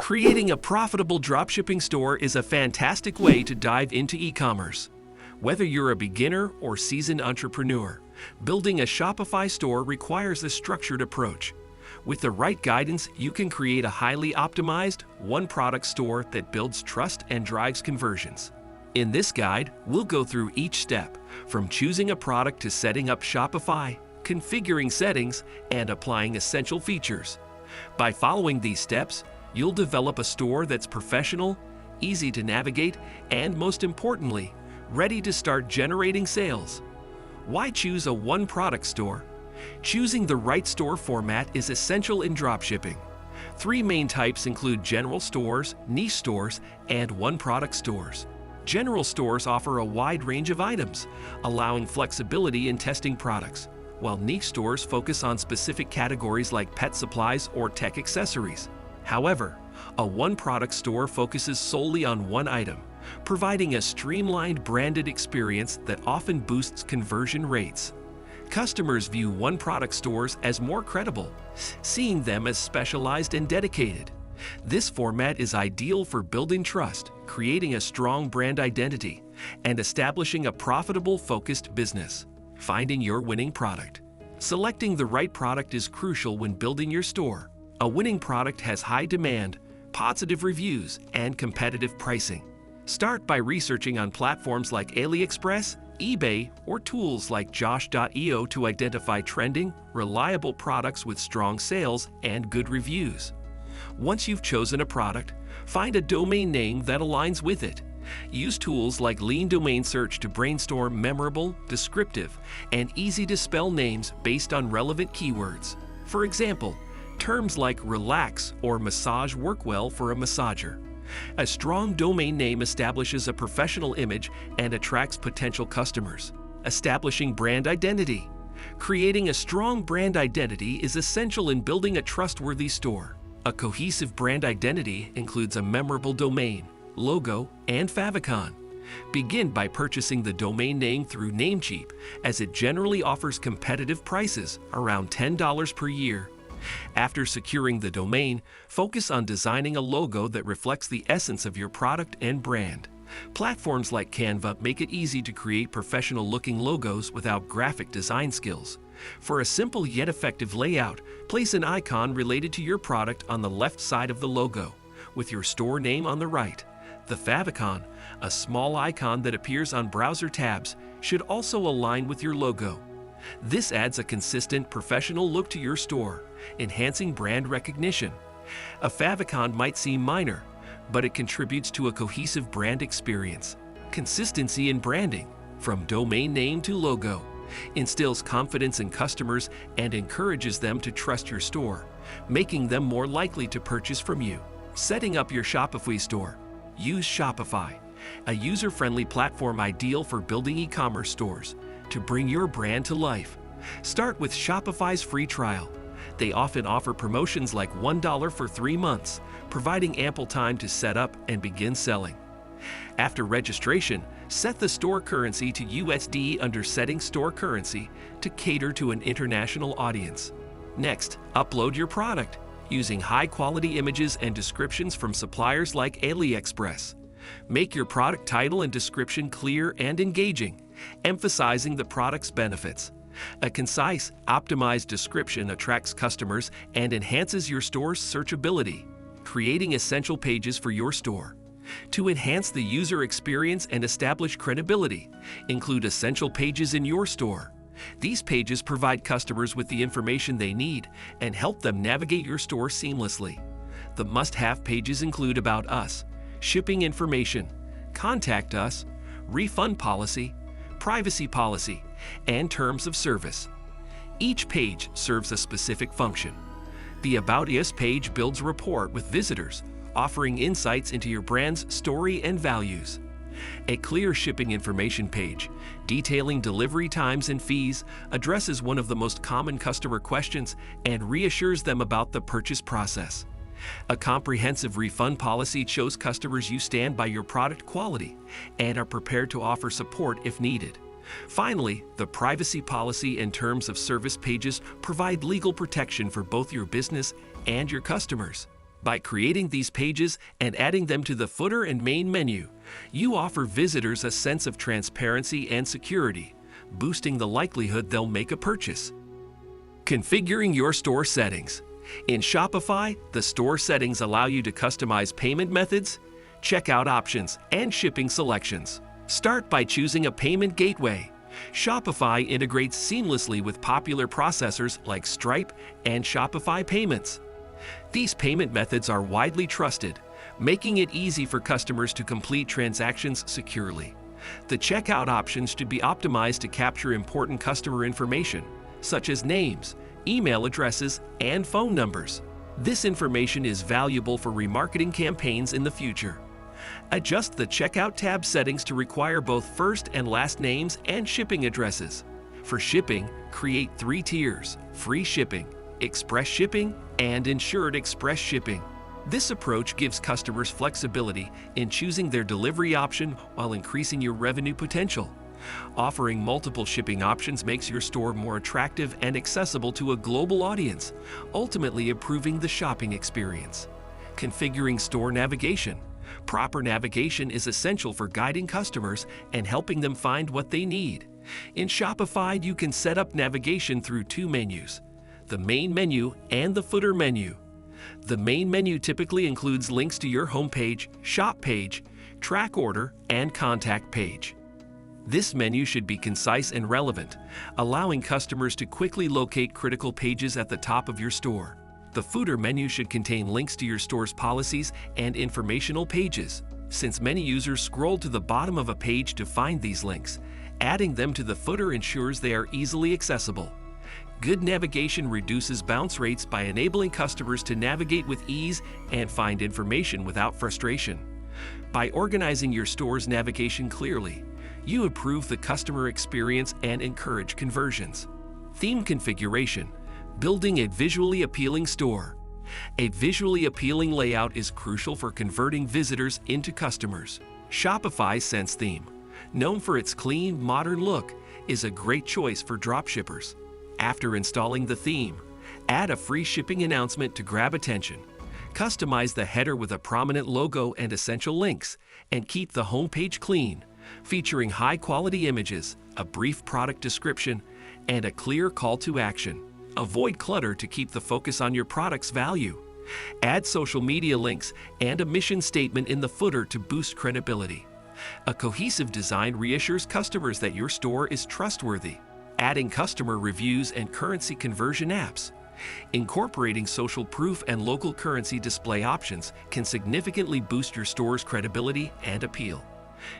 Creating a profitable dropshipping store is a fantastic way to dive into e-commerce. Whether you're a beginner or seasoned entrepreneur, building a Shopify store requires a structured approach. With the right guidance, you can create a highly optimized, one-product store that builds trust and drives conversions. In this guide, we'll go through each step, from choosing a product to setting up Shopify, configuring settings, and applying essential features. By following these steps, you'll develop a store that's professional, easy to navigate, and most importantly, ready to start generating sales. Why choose a one-product store? Choosing the right store format is essential in dropshipping. Three main types include general stores, niche stores, and one-product stores. General stores offer a wide range of items, allowing flexibility in testing products, while niche stores focus on specific categories like pet supplies or tech accessories. However, a one-product store focuses solely on one item, providing a streamlined branded experience that often boosts conversion rates. Customers view one-product stores as more credible, seeing them as specialized and dedicated. This format is ideal for building trust, creating a strong brand identity, and establishing a profitable, focused business. Finding your winning product. Selecting the right product is crucial when building your store. A winning product has high demand, positive reviews, and competitive pricing. Start by researching on platforms like AliExpress, eBay, or tools like Josh.io to identify trending, reliable products with strong sales and good reviews. Once you've chosen a product, find a domain name that aligns with it. Use tools like Lean Domain Search to brainstorm memorable, descriptive, and easy-to-spell names based on relevant keywords. For example, terms like relax or massage work well for a massager. A strong domain name establishes a professional image and attracts potential customers. Establishing brand identity. Creating a strong brand identity is essential in building a trustworthy store. A cohesive brand identity includes a memorable domain, logo, and favicon. Begin by purchasing the domain name through Namecheap, as it generally offers competitive prices, around $10 per year. After securing the domain, focus on designing a logo that reflects the essence of your product and brand. Platforms like Canva make it easy to create professional-looking logos without graphic design skills. For a simple yet effective layout, place an icon related to your product on the left side of the logo, with your store name on the right. The favicon, a small icon that appears on browser tabs, should also align with your logo. This adds a consistent, professional look to your store, enhancing brand recognition. A favicon might seem minor, but it contributes to a cohesive brand experience. Consistency in branding, from domain name to logo, instills confidence in customers and encourages them to trust your store, making them more likely to purchase from you. Setting up your Shopify store. Use Shopify, a user-friendly platform ideal for building e-commerce stores, to bring your brand to life. Start with Shopify's free trial. They often offer promotions like $1 for 3 months, providing ample time to set up and begin selling. After registration, set the store currency to USD under Setting Store Currency to cater to an international audience. Next, upload your product using high-quality images and descriptions from suppliers like AliExpress. Make your product title and description clear and engaging, emphasizing the product's benefits. A concise, optimized description attracts customers and enhances your store's searchability. Creating essential pages for your store. To enhance the user experience and establish credibility, include essential pages in your store. These pages provide customers with the information they need and help them navigate your store seamlessly. The must-have pages include About Us, shipping information, contact us, refund policy, privacy policy, and terms of service. Each page serves a specific function. The About Us page builds rapport with visitors, offering insights into your brand's story and values. A clear shipping information page, detailing delivery times and fees, addresses one of the most common customer questions and reassures them about the purchase process. A comprehensive refund policy shows customers you stand by your product quality and are prepared to offer support if needed. Finally, the privacy policy and terms of service pages provide legal protection for both your business and your customers. By creating these pages and adding them to the footer and main menu, you offer visitors a sense of transparency and security, boosting the likelihood they'll make a purchase. Configuring your store settings. In Shopify, the store settings allow you to customize payment methods, checkout options, and shipping selections. Start by choosing a payment gateway. Shopify integrates seamlessly with popular processors like Stripe and Shopify Payments. These payment methods are widely trusted, making it easy for customers to complete transactions securely. The checkout options should be optimized to capture important customer information, such as names, email addresses, and phone numbers. This information is valuable for remarketing campaigns in the future. Adjust the Checkout tab settings to require both first and last names and shipping addresses. For shipping, create 3 tiers: free shipping, express shipping, and insured express shipping. This approach gives customers flexibility in choosing their delivery option while increasing your revenue potential. Offering multiple shipping options makes your store more attractive and accessible to a global audience, ultimately improving the shopping experience. Configuring store navigation. Proper navigation is essential for guiding customers and helping them find what they need. In Shopify, you can set up navigation through 2 menus: the main menu and the footer menu. The main menu typically includes links to your homepage, shop page, track order, and contact page. This menu should be concise and relevant, allowing customers to quickly locate critical pages at the top of your store. The footer menu should contain links to your store's policies and informational pages. Since many users scroll to the bottom of a page to find these links, adding them to the footer ensures they are easily accessible. Good navigation reduces bounce rates by enabling customers to navigate with ease and find information without frustration. By organizing your store's navigation clearly, you improve the customer experience and encourage conversions. Theme configuration. Building a visually appealing store. A visually appealing layout is crucial for converting visitors into customers. Shopify's Sense theme, known for its clean, modern look, is a great choice for dropshippers. After installing the theme, add a free shipping announcement to grab attention. Customize the header with a prominent logo and essential links, and keep the homepage clean, featuring high-quality images, a brief product description, and a clear call to action. Avoid clutter to keep the focus on your product's value. Add social media links and a mission statement in the footer to boost credibility. A cohesive design reassures customers that your store is trustworthy. Adding customer reviews and currency conversion apps. Incorporating social proof and local currency display options can significantly boost your store's credibility and appeal.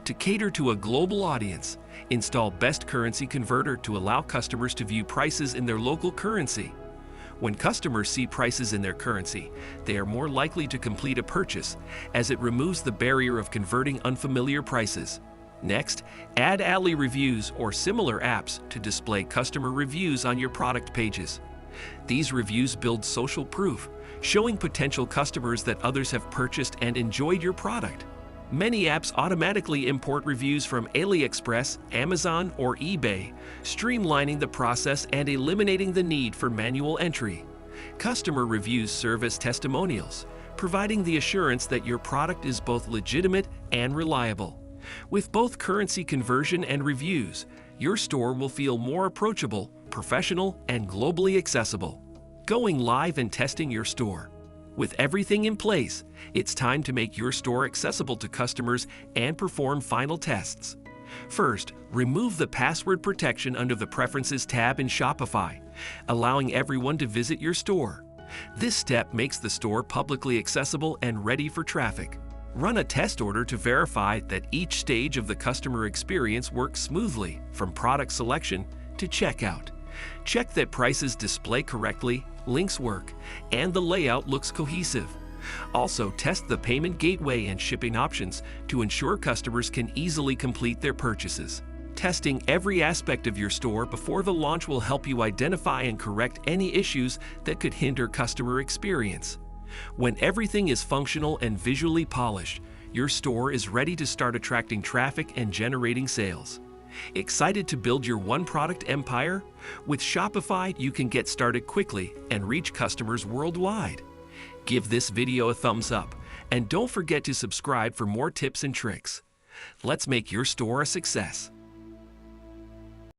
To cater to a global audience, install Best Currency Converter to allow customers to view prices in their local currency. When customers see prices in their currency, they are more likely to complete a purchase, as it removes the barrier of converting unfamiliar prices. Next, add Ally reviews or similar apps to display customer reviews on your product pages. These reviews build social proof, showing potential customers that others have purchased and enjoyed your product. Many apps automatically import reviews from AliExpress, Amazon, or eBay, streamlining the process and eliminating the need for manual entry. Customer reviews serve as testimonials, providing the assurance that your product is both legitimate and reliable. With both currency conversion and reviews, your store will feel more approachable, professional, and globally accessible. Going live and testing your store. With everything in place, it's time to make your store accessible to customers and perform final tests. First, remove the password protection under the Preferences tab in Shopify, allowing everyone to visit your store. This step makes the store publicly accessible and ready for traffic. Run a test order to verify that each stage of the customer experience works smoothly, from product selection to checkout. Check that prices display correctly, links work, and the layout looks cohesive. Also, test the payment gateway and shipping options to ensure customers can easily complete their purchases. Testing every aspect of your store before the launch will help you identify and correct any issues that could hinder customer experience. When everything is functional and visually polished, your store is ready to start attracting traffic and generating sales. Excited to build your one-product empire? With Shopify, you can get started quickly and reach customers worldwide. Give this video a thumbs up, and don't forget to subscribe for more tips and tricks. Let's make your store a success.